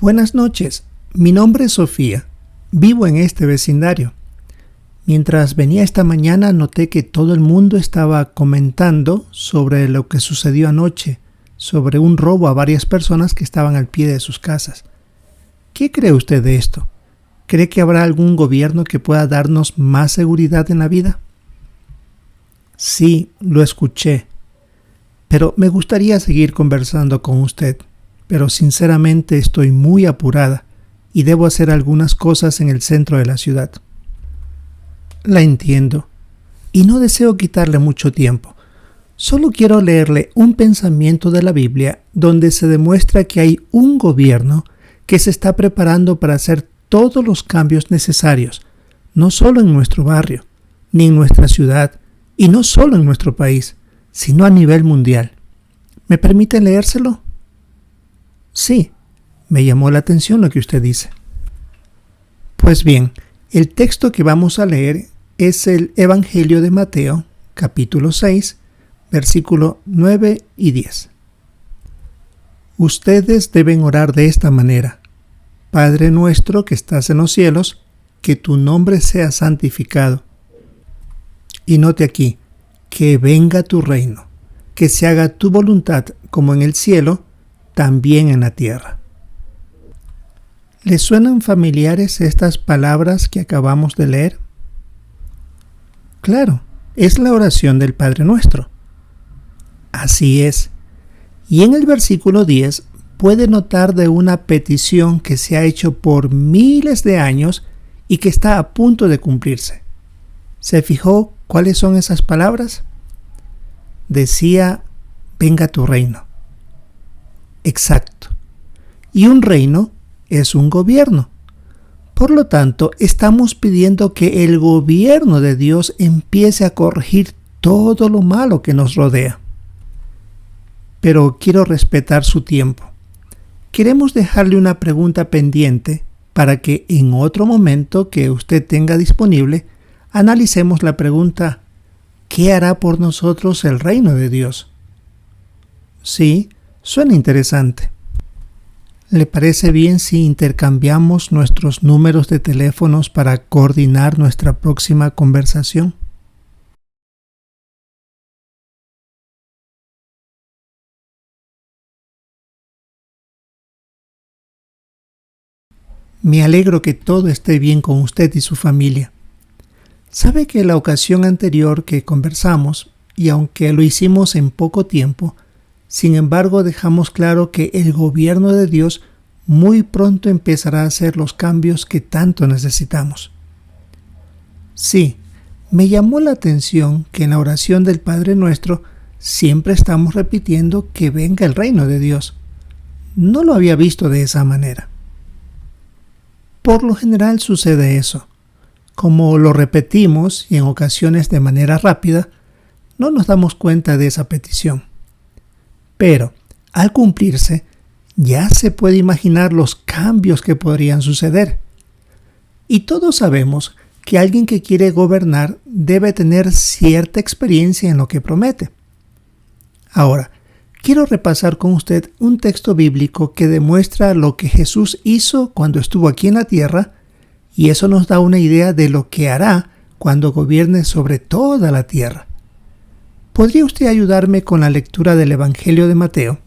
Buenas noches, mi nombre es Sofía. Vivo en este vecindario. Mientras venía esta mañana noté que todo el mundo estaba comentando sobre lo que sucedió anoche, sobre un robo a varias personas que estaban al pie de sus casas. ¿Qué cree usted de esto? ¿Cree que habrá algún gobierno que pueda darnos más seguridad en la vida? Sí, lo escuché. Pero me gustaría seguir conversando con usted, pero sinceramente estoy muy apurada y debo hacer algunas cosas en el centro de la ciudad. La entiendo, y no deseo quitarle mucho tiempo. Solo quiero leerle un pensamiento de la Biblia donde se demuestra que hay un gobierno que se está preparando para hacer todos los cambios necesarios, no solo en nuestro barrio, ni en nuestra ciudad, y no solo en nuestro país, sino a nivel mundial. ¿Me permite leérselo? Sí, me llamó la atención lo que usted dice. Pues bien, el texto que vamos a leer es el Evangelio de Mateo, capítulo 6, versículo 9 y 10. Ustedes deben orar de esta manera: Padre nuestro que estás en los cielos, que tu nombre sea santificado. Y note aquí, que venga tu reino, que se haga tu voluntad como en el cielo, también en la tierra. ¿Les suenan familiares estas palabras que acabamos de leer? Claro, es la oración del Padre Nuestro. Así es. Y en el versículo 10 puede notar de una petición que se ha hecho por miles de años y que está a punto de cumplirse. ¿Se fijó cuáles son esas palabras? Decía, venga tu reino. Exacto. Y un reino es un gobierno. Por lo tanto, estamos pidiendo que el gobierno de Dios empiece a corregir todo lo malo que nos rodea. Pero quiero respetar su tiempo. Queremos dejarle una pregunta pendiente para que en otro momento que usted tenga disponible, analicemos la pregunta: ¿qué hará por nosotros el reino de Dios? Sí, suena interesante. ¿Le parece bien si intercambiamos nuestros números de teléfonos para coordinar nuestra próxima conversación? Me alegro que todo esté bien con usted y su familia. Sabe que la ocasión anterior que conversamos, y aunque lo hicimos en poco tiempo, sin embargo dejamos claro que el gobierno de Dios muy pronto empezará a hacer los cambios que tanto necesitamos. Sí, me llamó la atención que en la oración del Padre Nuestro siempre estamos repitiendo que venga el reino de Dios. No lo había visto de esa manera. Por lo general sucede eso. Como lo repetimos y en ocasiones de manera rápida, no nos damos cuenta de esa petición. Pero, al cumplirse, ya se puede imaginar los cambios que podrían suceder. Y todos sabemos que alguien que quiere gobernar debe tener cierta experiencia en lo que promete. Ahora, quiero repasar con usted un texto bíblico que demuestra lo que Jesús hizo cuando estuvo aquí en la tierra, y eso nos da una idea de lo que hará cuando gobierne sobre toda la tierra. ¿Podría usted ayudarme con la lectura del Evangelio de Mateo,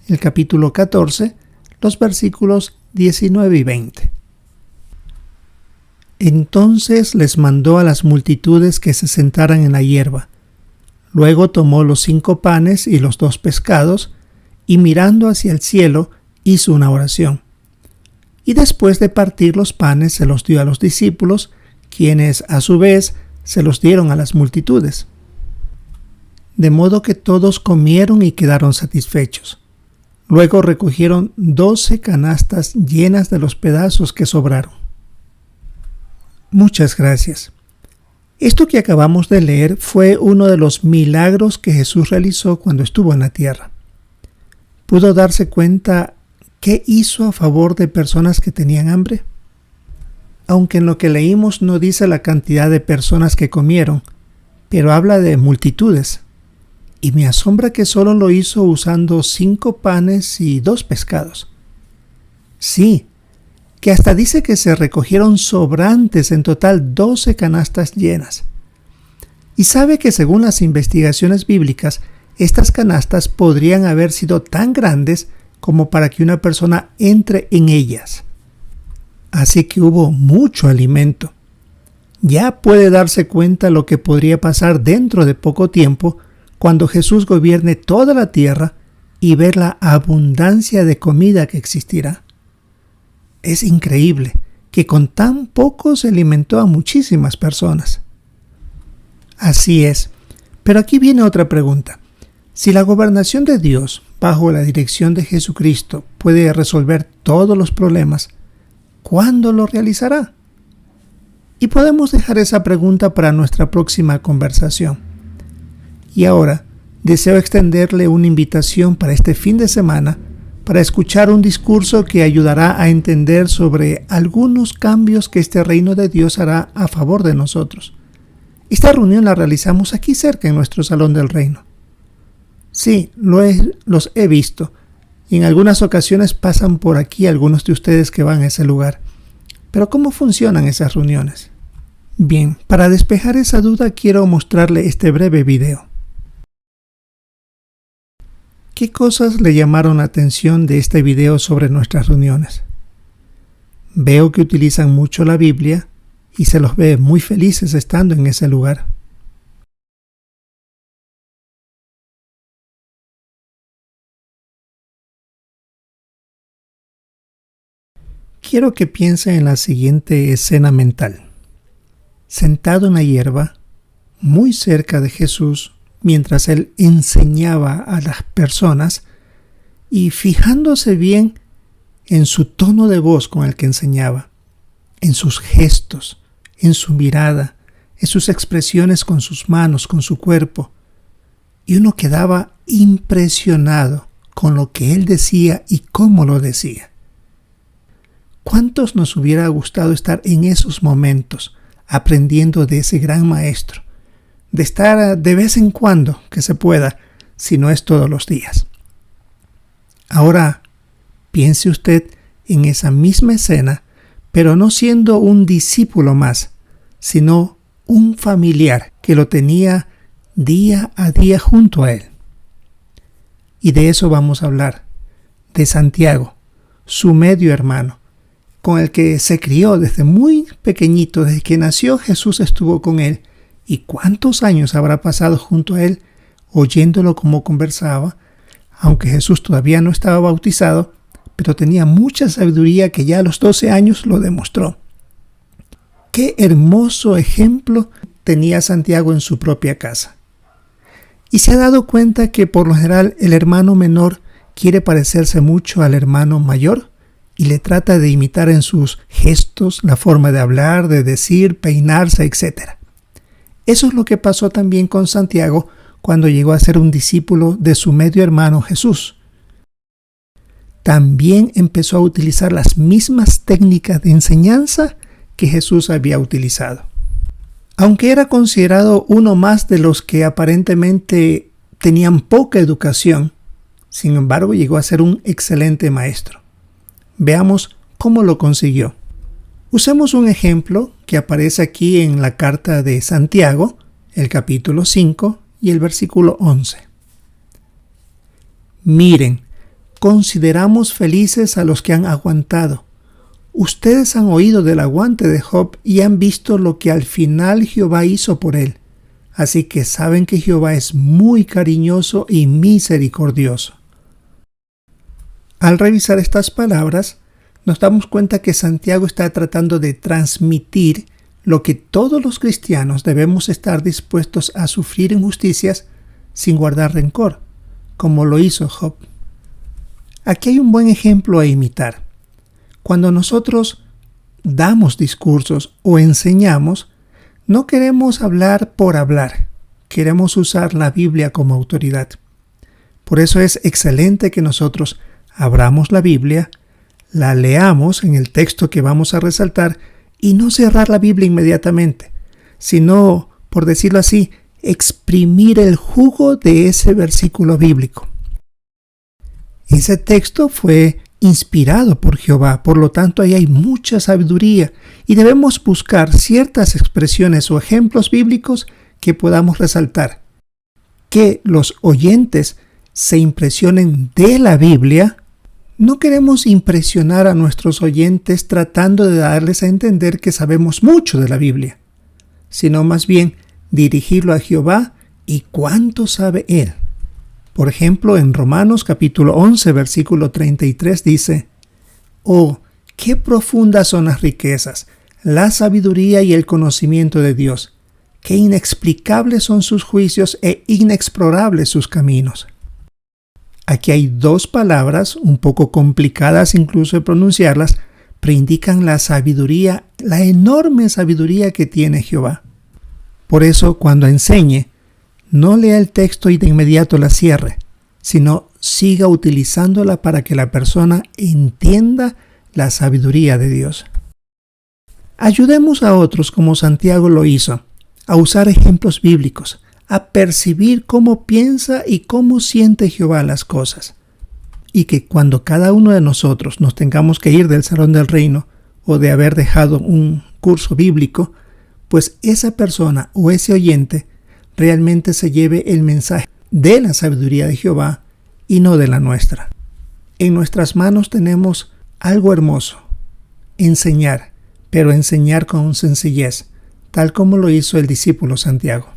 el capítulo 14, los versículos 19 y 20? Entonces les mandó a las multitudes que se sentaran en la hierba. Luego tomó los 5 panes y los 2 pescados, y mirando hacia el cielo, hizo una oración. Y después de partir los panes se los dio a los discípulos, quienes a su vez se los dieron a las multitudes. De modo que todos comieron y quedaron satisfechos. Luego recogieron 12 canastas llenas de los pedazos que sobraron. Muchas gracias. Esto que acabamos de leer fue uno de los milagros que Jesús realizó cuando estuvo en la tierra. ¿Pudo darse cuenta qué hizo a favor de personas que tenían hambre? Aunque en lo que leímos no dice la cantidad de personas que comieron, pero habla de multitudes. Y me asombra que solo lo hizo usando 5 panes y 2 pescados. Sí, que hasta dice que se recogieron sobrantes, en total 12 canastas llenas. Y sabe que según las investigaciones bíblicas, estas canastas podrían haber sido tan grandes como para que una persona entre en ellas. Así que hubo mucho alimento. Ya puede darse cuenta lo que podría pasar dentro de poco tiempo cuando Jesús gobierne toda la tierra y ver la abundancia de comida que existirá. Es increíble que con tan poco se alimentó a muchísimas personas. Así es, pero aquí viene otra pregunta. Si la gobernación de Dios, bajo la dirección de Jesucristo, puede resolver todos los problemas, ¿cuándo lo realizará? Y podemos dejar esa pregunta para nuestra próxima conversación. Y ahora, deseo extenderle una invitación para este fin de semana para escuchar un discurso que ayudará a entender sobre algunos cambios que este reino de Dios hará a favor de nosotros. Esta reunión la realizamos aquí cerca en nuestro Salón del Reino. Sí, los he visto, y en algunas ocasiones pasan por aquí algunos de ustedes que van a ese lugar. Pero ¿cómo funcionan esas reuniones? Bien, para despejar esa duda quiero mostrarle este breve video. ¿Qué cosas le llamaron la atención de este video sobre nuestras reuniones? Veo que utilizan mucho la Biblia y se los ve muy felices estando en ese lugar. Quiero que piense en la siguiente escena mental. Sentado en la hierba, muy cerca de Jesús, mientras él enseñaba a las personas y fijándose bien en su tono de voz con el que enseñaba, en sus gestos, en su mirada, en sus expresiones con sus manos, con su cuerpo. Y uno quedaba impresionado con lo que él decía y cómo lo decía. ¿Cuántos nos hubiera gustado estar en esos momentos aprendiendo de ese gran maestro? De estar de vez en cuando que se pueda, si no es todos los días. Ahora, piense usted en esa misma escena, pero no siendo un discípulo más, sino un familiar que lo tenía día a día junto a él. Y de eso vamos a hablar, de Santiago, su medio hermano, con el que se crió desde muy pequeñito, desde que nació Jesús estuvo con él. ¿Y cuántos años habrá pasado junto a él, oyéndolo como conversaba? Aunque Jesús todavía no estaba bautizado, pero tenía mucha sabiduría que ya a los 12 años lo demostró. Qué hermoso ejemplo tenía Santiago en su propia casa. Y se ha dado cuenta que por lo general el hermano menor quiere parecerse mucho al hermano mayor y le trata de imitar en sus gestos, la forma de hablar, de decir, peinarse, etc. Eso es lo que pasó también con Santiago cuando llegó a ser un discípulo de su medio hermano Jesús. También empezó a utilizar las mismas técnicas de enseñanza que Jesús había utilizado. Aunque era considerado uno más de los que aparentemente tenían poca educación, sin embargo llegó a ser un excelente maestro. Veamos cómo lo consiguió. Usemos un ejemplo que aparece aquí en la carta de Santiago, el capítulo 5 y el versículo 11. Miren, consideramos felices a los que han aguantado. Ustedes han oído del aguante de Job y han visto lo que al final Jehová hizo por él. Así que saben que Jehová es muy cariñoso y misericordioso. Al revisar estas palabras, nos damos cuenta que Santiago está tratando de transmitir lo que todos los cristianos debemos estar dispuestos a sufrir injusticias sin guardar rencor, como lo hizo Job. Aquí hay un buen ejemplo a imitar. Cuando nosotros damos discursos o enseñamos, no queremos hablar por hablar, queremos usar la Biblia como autoridad. Por eso es excelente que nosotros abramos la Biblia, la leamos en el texto que vamos a resaltar y no cerrar la Biblia inmediatamente, sino, por decirlo así, exprimir el jugo de ese versículo bíblico. Ese texto fue inspirado por Jehová, por lo tanto ahí hay mucha sabiduría y debemos buscar ciertas expresiones o ejemplos bíblicos que podamos resaltar. Que los oyentes se impresionen de la Biblia. No queremos impresionar a nuestros oyentes tratando de darles a entender que sabemos mucho de la Biblia, sino más bien dirigirlo a Jehová y cuánto sabe Él. Por ejemplo, en Romanos capítulo 11, versículo 33 dice: «Oh, qué profundas son las riquezas, la sabiduría y el conocimiento de Dios. Qué inexplicables son sus juicios e inexplorables sus caminos». Aquí hay dos palabras, un poco complicadas incluso de pronunciarlas, pero indican la sabiduría, la enorme sabiduría que tiene Jehová. Por eso, cuando enseñe, no lea el texto y de inmediato la cierre, sino siga utilizándola para que la persona entienda la sabiduría de Dios. Ayudemos a otros como Santiago lo hizo, a usar ejemplos bíblicos, a percibir cómo piensa y cómo siente Jehová las cosas. Y que cuando cada uno de nosotros nos tengamos que ir del salón del reino o de haber dejado un curso bíblico, pues esa persona o ese oyente realmente se lleve el mensaje de la sabiduría de Jehová y no de la nuestra. En nuestras manos tenemos algo hermoso, enseñar, pero enseñar con sencillez, tal como lo hizo el discípulo Santiago.